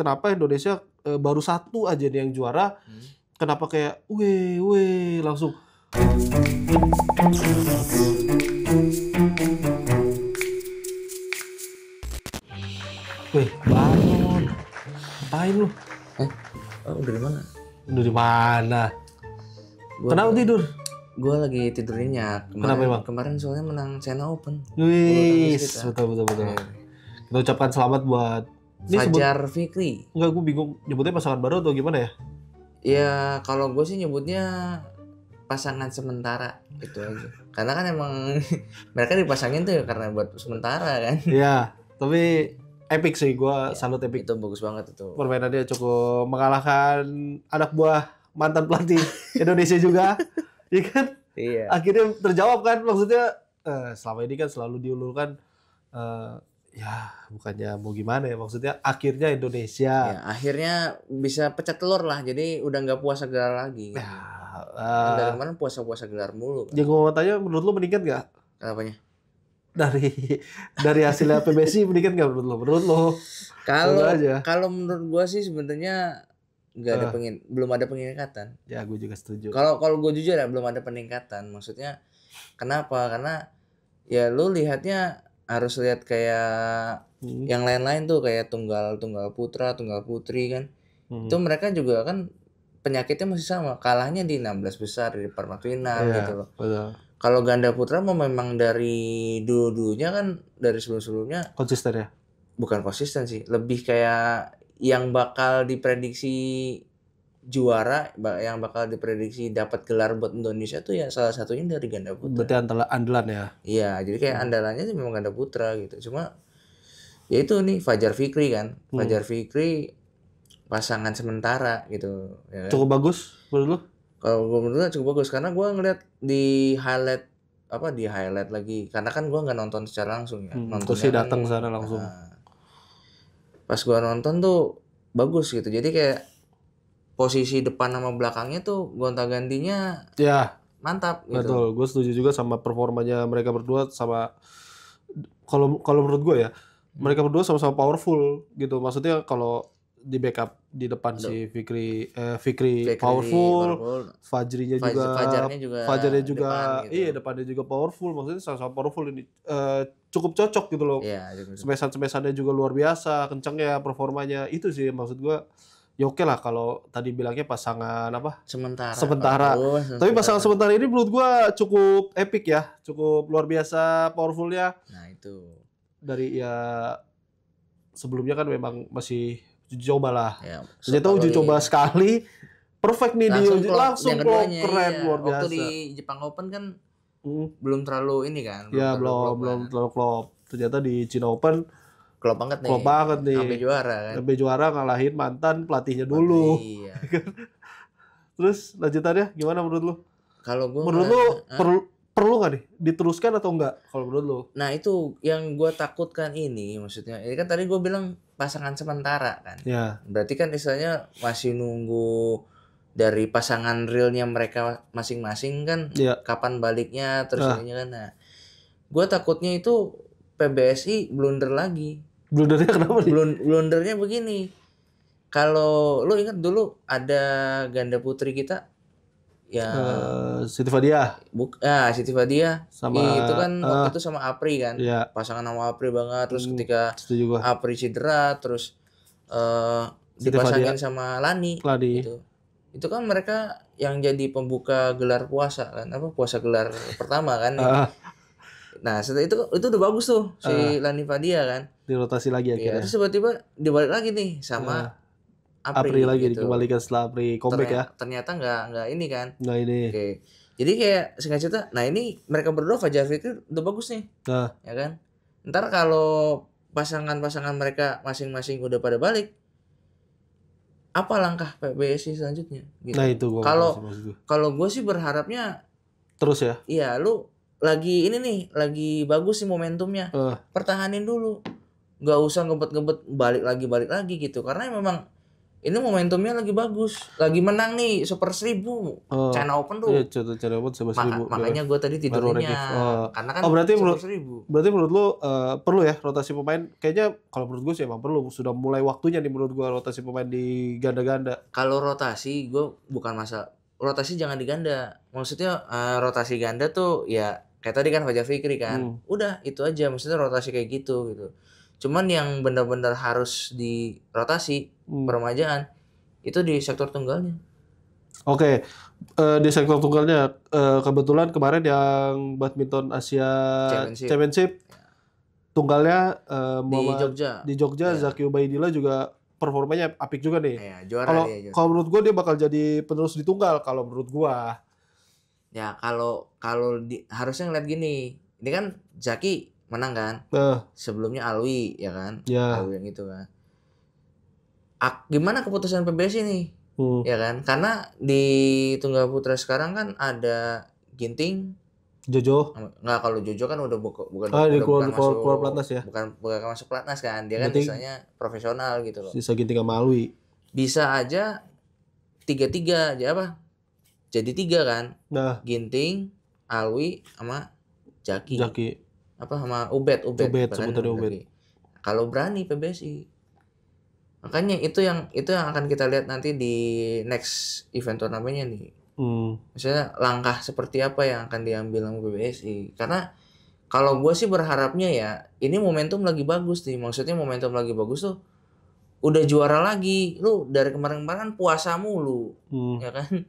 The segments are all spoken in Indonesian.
kenapa Indonesia baru satu aja nih yang juara. Kenapa kayak weh langsung. Weh, bangun. Ngapain lu? Oh, dari mana? Dari mana? Kenapa tidur? Gue lagi tidur nyenyak. Kenapa emang? Kemarin soalnya menang China Open. Wih, betul. Kita ucapkan selamat buat Fajar Fikri. Enggak, gue bingung nyebutnya pasangan baru atau gimana ya? Ya kalau gue sih nyebutnya pasangan sementara itu aja. Karena kan emang mereka dipasangin tuh ya karena buat sementara kan. Iya, tapi epic sih, gue salut epic. Itu bagus banget itu. Permainannya cukup mengalahkan anak buah mantan pelatih Indonesia juga. Iya kan? Iya. Akhirnya terjawab kan, maksudnya selama ini kan selalu diulurkan ya bukannya mau gimana ya, maksudnya akhirnya Indonesia. Ya, akhirnya bisa pecah telur lah, jadi udah nggak puasa gelar lagi. Ya, dari kemarin puasa gelar mulu. Kan? Jadi gue mau tanya, menurut lu meningkat nggak? Kenapanya? Dari hasilnya PBSI meningkat nggak menurut lo? Kalau menurut gue sih sebenarnya nggak ada belum ada peningkatan. Ya gue juga setuju. Kalau gue jujur ya belum ada peningkatan. Maksudnya kenapa? Karena ya lu lihatnya harus lihat kayak yang lain-lain tuh kayak tunggal putra, tunggal putri kan. Itu mereka juga kan penyakitnya masih sama. Kalahnya di 16 besar di perempat final gitu loh. Betul. Kalau ganda putra memang dari dulu-dulunya kan dari sebelum-sebelumnya konsisten ya? Bukan konsisten sih, lebih kayak yang bakal diprediksi juara, yang bakal diprediksi dapat gelar buat Indonesia tuh ya salah satunya dari ganda putra. Berarti andalan ya? Iya, jadi kayak andalannya sih memang ganda putra gitu. Cuma ya itu nih Fajar Fikri kan. Fajar Fikri pasangan sementara gitu. Ya kan? Cukup bagus menurut lu? Kalau gue menurut cukup bagus karena gue ngeliat di highlight lagi karena kan gue nggak nonton secara langsung ya. Terus sih datang sana langsung. Pas gue nonton tuh bagus gitu. Jadi kayak posisi depan sama belakangnya tuh gonta-gantinya ya mantap gitu. Betul, gue setuju juga sama performanya mereka berdua. Sama kalau menurut gue ya, mereka berdua sama-sama powerful gitu. Maksudnya kalau di backup di depan si Fikri powerful, Fajarnya juga depan, gitu. Iya, depannya juga powerful. Maksudnya sama-sama powerful ini cukup cocok gitu loh. Iya, semesan-semesannya juga luar biasa, kencengnya performanya. Itu sih maksud gue. Ya oke lah kalau tadi bilangnya pasangan apa? Sementara. Tapi pasangan sementara ini menurut gue cukup epic ya, cukup luar biasa powerfulnya. Nah itu. Dari ya sebelumnya kan memang masih uji coba lah. Ya, ternyata uji coba sekali, perfect nih langsung klop keren iya. luar biasa. Waktu di Jepang Open kan belum terlalu ini kan. Belum terlalu klop. Ternyata di China Open klop banget nih. Sampai juara kan. Sampai juara ngalahin mantan pelatihnya dulu. Iya. Terus lanjutannya gimana menurut lu? Kalau gue menurut lu perlu nggak nih diteruskan atau enggak kalau menurut lu? Nah itu yang gue takutkan ini maksudnya. Ini kan tadi gue bilang pasangan sementara kan. Ya. Berarti kan istilahnya masih nunggu dari pasangan realnya mereka masing-masing kan. Kapan baliknya terus ininya kan. Nah, gue takutnya itu PBSI blunder lagi. Blundernya kenapa nih? Blundernya begini. Kalau lu ingat dulu ada ganda putri kita ya Siti Fadia. Siti Fadia. Sama itu kan waktu itu sama Apri kan. Iya. Pasangan sama Apri banget. Terus ketika Apri cedera terus dipasangin sama Lani. Gitu. Itu kan mereka yang jadi pembuka gelar puasa kan, puasa gelar pertama kan. Nah setelah itu udah bagus tuh si Lani Fadia kan. Dirotasi lagi akhirnya. Terus tiba-tiba dibalik lagi nih sama Apri lagi gitu. Dikembalikan setelah Apri comeback ya. Ternyata nggak ini kan. Nggak ini. Oke. Jadi kayak singkat cerita, nah ini mereka berdua Fajar Fikri udah bagus nih. Ya kan. Ntar kalau pasangan-pasangan mereka masing-masing udah pada balik, apa langkah PBSI selanjutnya? Gitu. Nah itu gue. Kalau gue sih berharapnya terus ya. Iya, lu lagi ini nih, lagi bagus sih momentumnya. Pertahanin dulu. Nggak usah ngebet-ngebet balik lagi gitu. Karena memang ini momentumnya lagi bagus, lagi menang nih Super 1000 China Open tuh. Iya, China Open 11.000. Makanya gue tadi tidurnya karena kan berarti Super menurut 1000. Berarti menurut lu perlu ya rotasi pemain? Kayaknya kalau menurut gue sih emang perlu. Sudah mulai waktunya nih menurut gue rotasi pemain di ganda-ganda. Kalau rotasi gue bukan masalah. Rotasi jangan di ganda. Maksudnya rotasi ganda tuh ya kayak tadi kan Fajar Fikri kan. Udah itu aja, maksudnya rotasi kayak gitu. Cuman yang benar-benar harus di rotasi peremajaan itu di sektor tunggalnya. Oke, di sektor tunggalnya kebetulan kemarin yang badminton Asia Championship tunggalnya di Jogja Zaki Ubaidillah juga performanya apik juga nih. Iya, juara dia. Kalau menurut gue dia bakal jadi penerus di tunggal kalau menurut gue. Ya kalau harusnya ngeliat gini, ini kan Zaki menang kan, sebelumnya Alwi ya kan, Alwi yang itu kan. Gimana keputusan PBSI nih, ya kan? Karena di tunggal putra sekarang kan ada Ginting, Jojo. Nggak, kalau Jojo kan udah bukan keluar pelatnas ya. Bukan masuk pelatnas kan, dia kan misalnya profesional gitu loh. Sisa Ginting sama Alwi. Bisa aja 3-3 aja apa? Jadi 3 kan? Nah. Ginting, Alwi sama Zaki. Apa sama Ubed sebutannya Ubed. Kalau berani PBSI. Makanya itu yang akan kita lihat nanti di next event turnamennya nih. Misalnya langkah seperti apa yang akan diambil sama PBSI. Karena kalau gue sih berharapnya ya ini momentum lagi bagus nih. Maksudnya momentum lagi bagus tuh udah juara lagi. Lu dari kemarin-kemarin kan puasa mulu. Ya kan?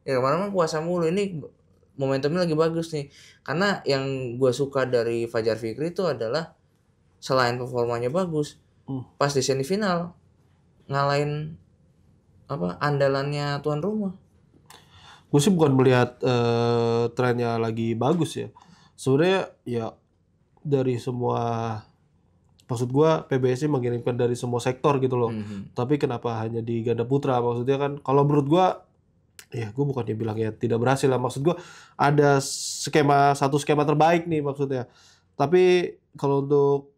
Ya kemarin puasa mulu. Ini momentumnya lagi bagus nih. Karena yang gue suka dari Fajar Fikri itu adalah selain performanya bagus, pas di semifinal ngalahin andalannya tuan rumah. Gue sih bukan melihat trennya lagi bagus ya. Sebenarnya ya dari semua, maksud gue PBSI mengirimkan dari semua sektor gitu loh. Tapi kenapa hanya di ganda putra? Maksudnya kan kalau menurut gue, ya gue bukannya bilangnya tidak berhasil lah. Maksud gue ada satu skema terbaik nih maksudnya. Tapi kalau untuk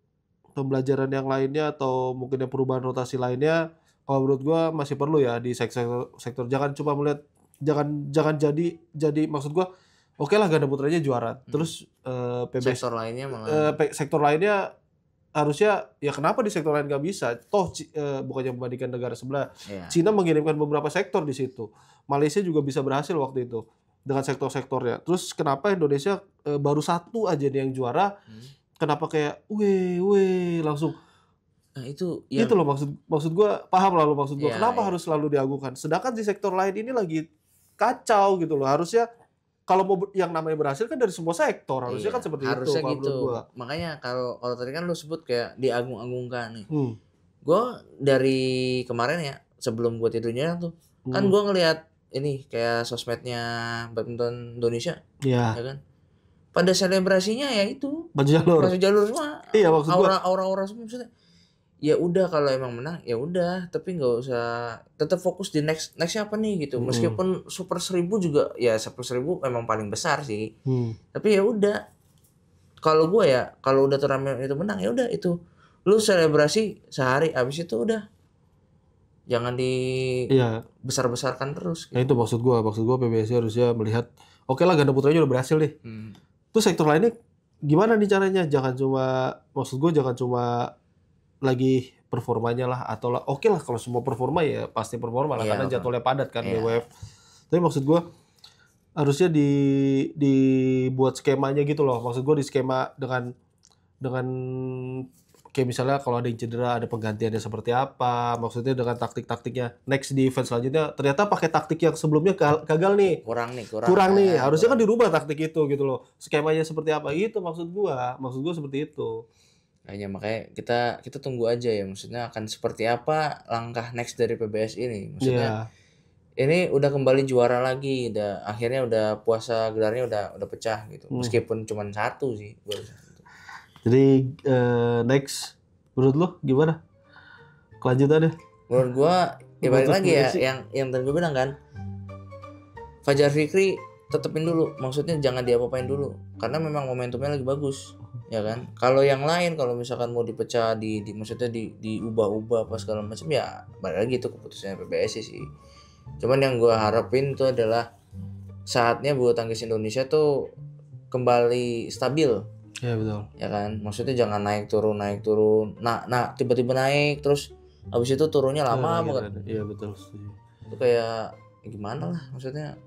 pembelajaran yang lainnya atau mungkin yang perubahan rotasi lainnya, kalau menurut gue masih perlu ya di sektor. Jangan cuma melihat, jangan jadi maksud gue oke lah ganda putranya juara. Terus PBSI sektor lainnya malah sektor lainnya harusnya ya kenapa di sektor lain nggak bisa? Toh bukannya membandingkan negara sebelah. Cina mengirimkan beberapa sektor di situ. Malaysia juga bisa berhasil waktu itu dengan sektor-sektornya. Terus kenapa Indonesia baru satu aja nih yang juara? Kenapa kayak langsung? Nah, itu loh maksud gue, paham lah lo maksud gue. Kenapa harus selalu diagukan? Sedangkan di sektor lain ini lagi kacau gitu loh. Harusnya kalau mau yang namanya berhasil kan dari semua sektor, harusnya kan seperti harusnya itu. Gitu. Makanya kalau tadi kan lu sebut kayak diagung-agungkan nih. Gue dari kemarin ya sebelum gue tidurnya tuh kan gue ngelihat ini kayak sosmednya badminton Indonesia, ya kan. Pada selebrasinya ya itu baju jalur semua. Iya, maksud aura semua maksudnya. Ya udah kalau emang menang ya udah, tapi nggak usah, tetap fokus di nextnya apa nih gitu. Meskipun Super 1000 juga ya Super 1000 memang paling besar sih. Tapi ya udah, kalau gue ya kalau udah turnamen itu menang ya udah itu lu selebrasi sehari, abis itu udah jangan besar-besarkan terus gitu. Nah itu maksud gue PBSI harusnya melihat oke lah ganda putranya udah berhasil nih. Terus sektor lainnya gimana nih caranya? Jangan cuma lagi performanya lah atau lah oke lah kalau semua performa ya pasti performa lah karena jadwalnya padat kan WWF. Tapi maksud gue harusnya dibuat skemanya gitu loh. Maksud gue di skema dengan kayak misalnya kalau ada yang cedera ada penggantiannya seperti apa. Maksudnya dengan taktik-taktiknya next di event selanjutnya ternyata pakai taktik yang sebelumnya gagal nih. Kurang nih. Harusnya kan dirubah taktik itu gitu loh. Skemanya seperti apa gitu maksud gue seperti itu. Makanya kita tunggu aja ya, maksudnya akan seperti apa langkah next dari PBS ini. Maksudnya ini udah kembali juara lagi, akhirnya udah puasa gelarnya udah pecah gitu. Meskipun cuma satu sih baru satu. Jadi next menurut lo gimana kelanjutannya? Menurut gua ya balik lagi ya yang tadi gue bilang kan, Fajar Fikri tetepin dulu, maksudnya jangan diapa-apain dulu karena memang momentumnya lagi bagus. ya kan. Kalau yang lain kalau misalkan mau dipecah maksudnya diubah-ubah apa segala macam ya balik lagi itu keputusannya PBSI sih. Cuman yang gue harapin itu adalah saatnya bulu tangkis Indonesia tuh kembali stabil, Ya betul. ya kan. Maksudnya jangan naik turun. Nah tiba-tiba naik terus habis itu turunnya lama Gitu banget. kan. Iya betul. Setuju. Itu kayak gimana lah maksudnya